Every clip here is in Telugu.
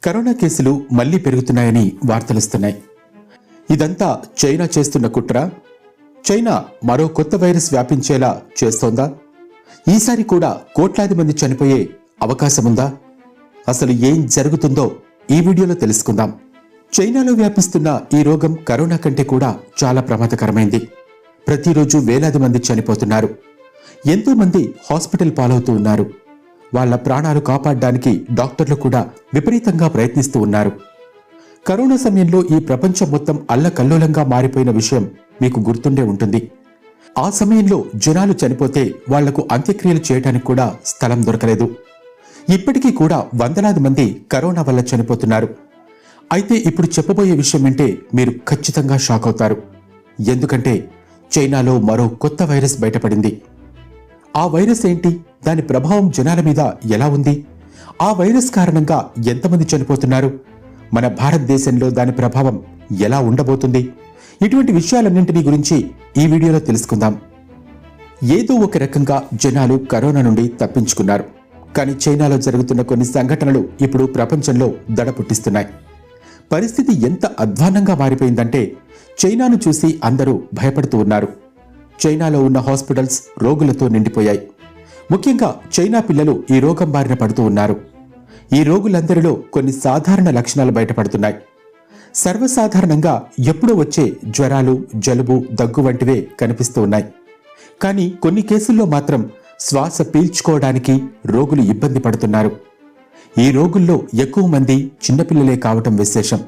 కరోనా కేసులు మళ్లీ పెరుగుతున్నాయని వార్తలుస్తున్నాయి. ఇదంతా చైనా చేస్తున్న కుట్ర? చైనా మరో కొత్త వైరస్ వ్యాపించేలా చేస్తోందా? ఈసారి కూడా కోట్లాది మంది చనిపోయే అవకాశముందా? అసలు ఏం జరుగుతుందో ఈ వీడియోలో తెలుసుకుందాం. చైనాలో వ్యాపిస్తున్న ఈ రోగం కరోనా కంటే కూడా చాలా ప్రమాదకరమైంది. ప్రతిరోజు వేలాది మంది చనిపోతున్నారు. ఎంతో మంది హాస్పిటల్ పాలవుతూ ఉన్నారు. వాళ్ల ప్రాణాలు కాపాడడానికి డాక్టర్లు కూడా విపరీతంగా ప్రయత్నిస్తూ ఉన్నారు. కరోనా సమయంలో ఈ ప్రపంచం మొత్తం అల్లకల్లోలంగా మారిపోయిన విషయం మీకు గుర్తుండే ఉంటుంది. ఆ సమయంలో జనాలు చనిపోతే వాళ్లకు అంత్యక్రియలు చేయడానికి కూడా స్థలం దొరకలేదు. ఇప్పటికీ కూడా వందలాది మంది కరోనా వల్ల చనిపోతున్నారు. అయితే ఇప్పుడు చెప్పబోయే విషయం వింటే మీరు ఖచ్చితంగా షాక్ అవుతారు. ఎందుకంటే చైనాలో మరో కొత్త వైరస్ బయటపడింది. ఆ వైరస్ ఏంటి? దాని ప్రభావం జనాల మీద ఎలా ఉంది? ఆ వైరస్ కారణంగా ఎంతమంది చనిపోతున్నారు? మన భారతదేశంలో దాని ప్రభావం ఎలా ఉండబోతుంది? ఇటువంటి విషయాలన్నింటినీ గురించి ఈ వీడియోలో తెలుసుకుందాం. ఏదో ఒక రకంగా జనాలు కరోనా నుండి తప్పించుకున్నారు. కానీ చైనాలో జరుగుతున్న కొన్ని సంఘటనలు ఇప్పుడు ప్రపంచంలో దడ పుట్టిస్తున్నాయి. పరిస్థితి ఎంత అధ్వాన్నంగా మారిపోయిందంటే చైనాను చూసి అందరూ భయపడుతూ ఉన్నారు. చైనాలో ఉన్న హాస్పిటల్స్ రోగులతో నిండిపోయాయి. ముఖ్యంగా చైనా పిల్లలు ఈ రోగం బారిన పడుతూ ఉన్నారు. ఈ రోగులందరిలో కొన్ని సాధారణ లక్షణాలు బయటపడుతున్నాయి. సర్వసాధారణంగా ఎప్పుడూ వచ్చే జ్వరాలు, జలుబు, దగ్గు వంటివే కనిపిస్తూ ఉన్నాయి. కానీ కొన్ని కేసుల్లో మాత్రం శ్వాస పీల్చుకోవడానికి రోగులు ఇబ్బంది పడుతున్నారు. ఈ రోగుల్లో ఎక్కువ మంది చిన్నపిల్లలే కావటం విశేషం.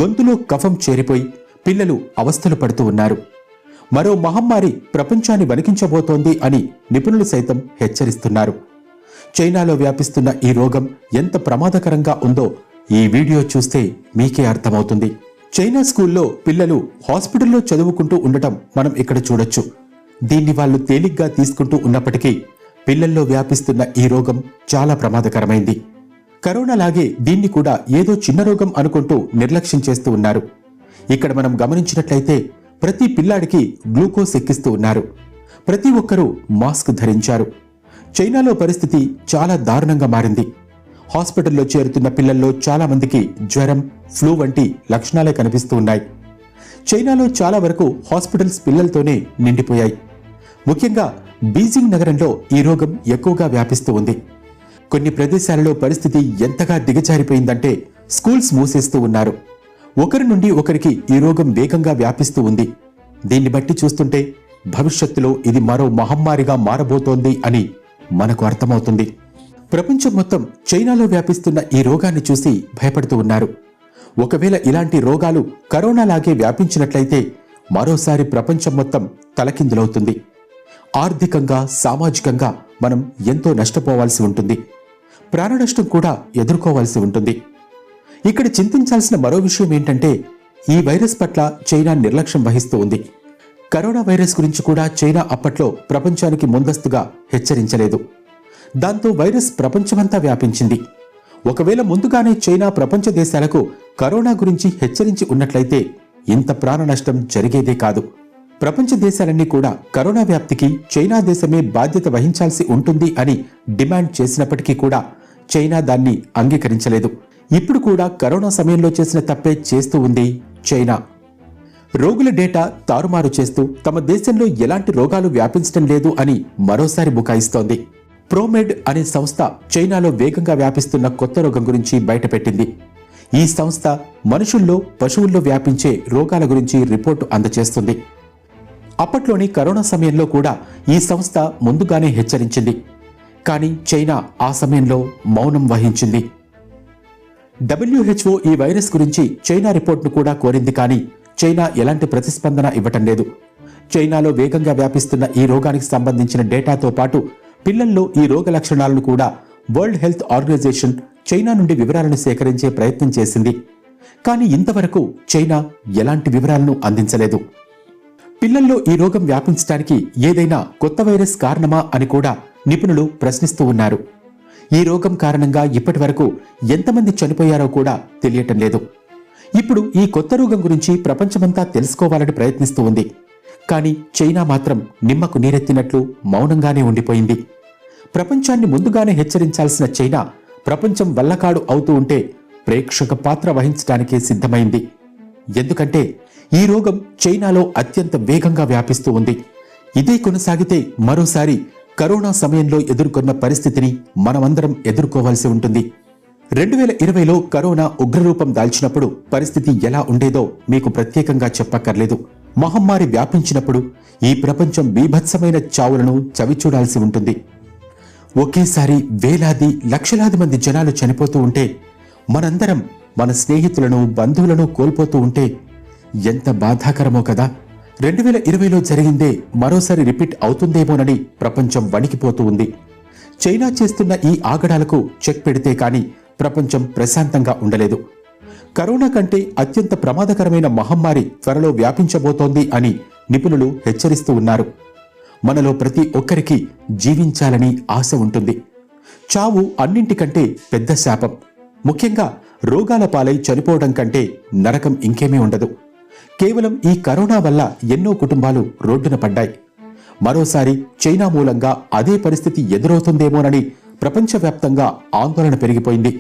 గొంతులో కఫం చేరిపోయి పిల్లలు అవస్థలు పడుతూ ఉన్నారు. మరో మహమ్మారి ప్రపంచాన్ని వణికించబోతోంది అని నిపుణులు సైతం హెచ్చరిస్తున్నారు. చైనాలో వ్యాపిస్తున్న ఈ రోగం ఎంత ప్రమాదకరంగా ఉందో ఈ వీడియో చూస్తే మీకే అర్థమవుతుంది. చైనా స్కూల్లో పిల్లలు హాస్పిటల్లో చదువుకుంటూ ఉండటం మనం ఇక్కడ చూడొచ్చు. దీన్ని వాళ్ళు తేలిగ్గా తీసుకుంటూ ఉన్నప్పటికీ పిల్లల్లో వ్యాపిస్తున్న ఈ రోగం చాలా ప్రమాదకరమైంది. కరోనాలాగే దీన్ని కూడా ఏదో చిన్న రోగం అనుకుంటూ నిర్లక్ష్యం చేస్తూ ఉన్నారు. ఇక్కడ మనం గమనించినట్లయితే ప్రతి పిల్లాడికి గ్లూకోజ్ ఎక్కిస్తూ ఉన్నారు. ప్రతి ఒక్కరూ మాస్క్ ధరించారు. చైనాలో పరిస్థితి చాలా దారుణంగా మారింది. హాస్పిటల్లో చేరుతున్న పిల్లల్లో చాలా మందికి జ్వరం, ఫ్లూ వంటి లక్షణాలే కనిపిస్తూ ఉన్నాయి. చైనాలో చాలా వరకు హాస్పిటల్స్ పిల్లలతోనే నిండిపోయాయి. ముఖ్యంగా బీజింగ్ నగరంలో ఈ రోగం ఎక్కువగా వ్యాపిస్తూ ఉంది. కొన్ని ప్రదేశాలలో పరిస్థితి ఎంతగా దిగజారిపోయిందంటే స్కూల్స్ మూసేస్తూ ఉన్నారు. ఒకరి నుండి ఒకరికి ఈ రోగం వేగంగా వ్యాపిస్తూ ఉంది. దీన్ని బట్టి చూస్తుంటే భవిష్యత్తులో ఇది మరో మహమ్మారిగా మారబోతోంది అని మనకు అర్థమవుతుంది. ప్రపంచం మొత్తం చైనాలో వ్యాపిస్తున్న ఈ రోగాన్ని చూసి భయపడుతూ ఉన్నారు. ఒకవేళ ఇలాంటి రోగాలు కరోనాలాగే వ్యాపించినట్లయితే మరోసారి ప్రపంచం మొత్తం తలకిందులవుతుంది. ఆర్థికంగా, సామాజికంగా మనం ఎంతో నష్టపోవాల్సి ఉంటుంది. ప్రాణనష్టం కూడా ఎదుర్కోవాల్సి ఉంటుంది. ఇక్కడ చింతించాల్సిన మరో విషయం ఏంటంటే ఈ వైరస్ పట్ల చైనా నిర్లక్ష్యం వహిస్తూ ఉంది. కరోనా వైరస్ గురించి కూడా చైనా అప్పట్లో ప్రపంచానికి ముందస్తుగా హెచ్చరించలేదు. దాంతో వైరస్ ప్రపంచమంతా వ్యాపించింది. ఒకవేళ ముందుగానే చైనా ప్రపంచ దేశాలకు కరోనా గురించి హెచ్చరించి ఉన్నట్లయితే ఇంత ప్రాణ నష్టం జరిగేదే కాదు. ప్రపంచ దేశాలన్నీ కూడా కరోనా వ్యాప్తికి చైనా దేశమే బాధ్యత వహించాల్సి ఉంటుంది అని డిమాండ్ చేసినప్పటికీ కూడా చైనా దాన్ని అంగీకరించలేదు. ఇప్పుడు కూడా కరోనా సమయంలో చేసిన తప్పే చేస్తూ ఉంది చైనా. రోగుల డేటా తారుమారు చేస్తూ తమ దేశంలో ఎలాంటి రోగాలు వ్యాపించడం లేదు అని మరోసారి బుకాయిస్తోంది. ప్రోమెడ్ అనే సంస్థ చైనాలో వేగంగా వ్యాపిస్తున్న కొత్త రోగం గురించి బయటపెట్టింది. ఈ సంస్థ మనుషుల్లో, పశువుల్లో వ్యాపించే రోగాల గురించి రిపోర్టు అందజేస్తుంది. అప్పట్లోని కరోనా సమయంలో కూడా ఈ సంస్థ ముందుగానే హెచ్చరించింది. కానీ చైనా ఆ సమయంలో మౌనం వహించింది. WHO ఈ వైరస్ గురించి చైనా రిపోర్ట్ను కూడా కోరింది. కానీ చైనా ఎలాంటి ప్రతిస్పందన ఇవ్వటం లేదు. చైనాలో వేగంగా వ్యాపిస్తున్న ఈ రోగానికి సంబంధించిన డేటాతో పాటు పిల్లల్లో ఈ రోగ లక్షణాలను కూడా వరల్డ్ హెల్త్ ఆర్గనైజేషన్ చైనా నుండి వివరాలను సేకరించే ప్రయత్నం చేసింది. కానీ ఇంతవరకు చైనా ఎలాంటి వివరాలను అందించలేదు. పిల్లల్లో ఈ రోగం వ్యాపించడానికి ఏదైనా కొత్త వైరస్ కారణమా అని కూడా నిపుణులు ప్రశ్నిస్తూ ఉన్నారు. ఈ రోగం కారణంగా ఇప్పటి వరకు ఎంతమంది చనిపోయారో కూడా తెలియటం లేదు. ఇప్పుడు ఈ కొత్త రోగం గురించి ప్రపంచమంతా తెలుసుకోవాలని ప్రయత్నిస్తూ ఉంది. కానీ చైనా మాత్రం నిమ్మకు నీరెత్తినట్లు మౌనంగానే ఉండిపోయింది. ప్రపంచాన్ని ముందుగానే హెచ్చరించాల్సిన చైనా ప్రపంచం వల్లకాడు అవుతూ ఉంటే ప్రేక్షక పాత్ర వహించడానికే సిద్ధమైంది. ఎందుకంటే ఈ రోగం చైనాలో అత్యంత వేగంగా వ్యాపిస్తూ ఉంది. ఇదే కొనసాగితే మరోసారి కరోనా సమయంలో ఎదుర్కొన్న పరిస్థితిని మనమందరం ఎదుర్కోవాల్సి ఉంటుంది. 2020లో కరోనా ఉగ్రరూపం దాల్చినప్పుడు పరిస్థితి ఎలా ఉండేదో మీకు ప్రత్యేకంగా చెప్పక్కర్లేదు. మహమ్మారి వ్యాపించినప్పుడు ఈ ప్రపంచం బీభత్సమైన చావులను చవిచూడాల్సి ఉంటుంది. ఒకేసారి వేలాది లక్షలాది మంది జనాలు చనిపోతూ ఉంటే, మనందరం మన స్నేహితులను బంధువులను కోల్పోతూ ఉంటే ఎంత బాధాకరమో కదా. 2020లో జరిగిందే మరోసారి రిపీట్ అవుతుందేమోనని ప్రపంచం వణికిపోతూ ఉంది. చైనా చేస్తున్న ఈ ఆగడాలకు చెక్ పెడితే కానీ ప్రపంచం ప్రశాంతంగా ఉండలేదు. కరోనా కంటే అత్యంత ప్రమాదకరమైన మహమ్మారి త్వరలో వ్యాపించబోతోంది అని నిపుణులు హెచ్చరిస్తూ ఉన్నారు. మనలో ప్రతి ఒక్కరికి జీవించాలని ఆశ ఉంటుంది. చావు అన్నింటికంటే పెద్ద శాపం. ముఖ్యంగా రోగాల పాలై చనిపోవడం కంటే నరకం ఇంకేమీ ఉండదు. కేవలం ఈ కరోనా వల్ల ఎన్నో కుటుంబాలు రోడ్డున పడ్డాయి. మరోసారి చైనా మూలంగా అదే పరిస్థితి ఎదురవుతుందేమోనని ప్రపంచవ్యాప్తంగా ఆందోళన పెరిగిపోయింది.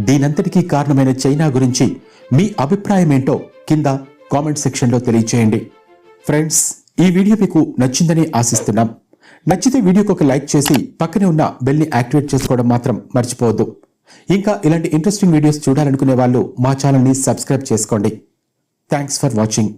దీనంతటికీ కారణమైన చైనా గురించి మీ అభిప్రాయమేంటో కింద కామెంట్ సెక్షన్లో తెలియచేయండి. ఫ్రెండ్స్, ఈ వీడియో మీకు నచ్చిందని ఆశిస్తున్నాం. నచ్చితే వీడియోకి ఒక లైక్ చేసి పక్కనే ఉన్న బెల్ని యాక్టివేట్ చేసుకోవడం మాత్రం మర్చిపోవద్దు. ఇంకా ఇలాంటి ఇంట్రెస్టింగ్ వీడియోస్ చూడాలనుకునే వాళ్ళు మా ఛానల్ని సబ్స్క్రైబ్ చేసుకోండి. Thanks for watching.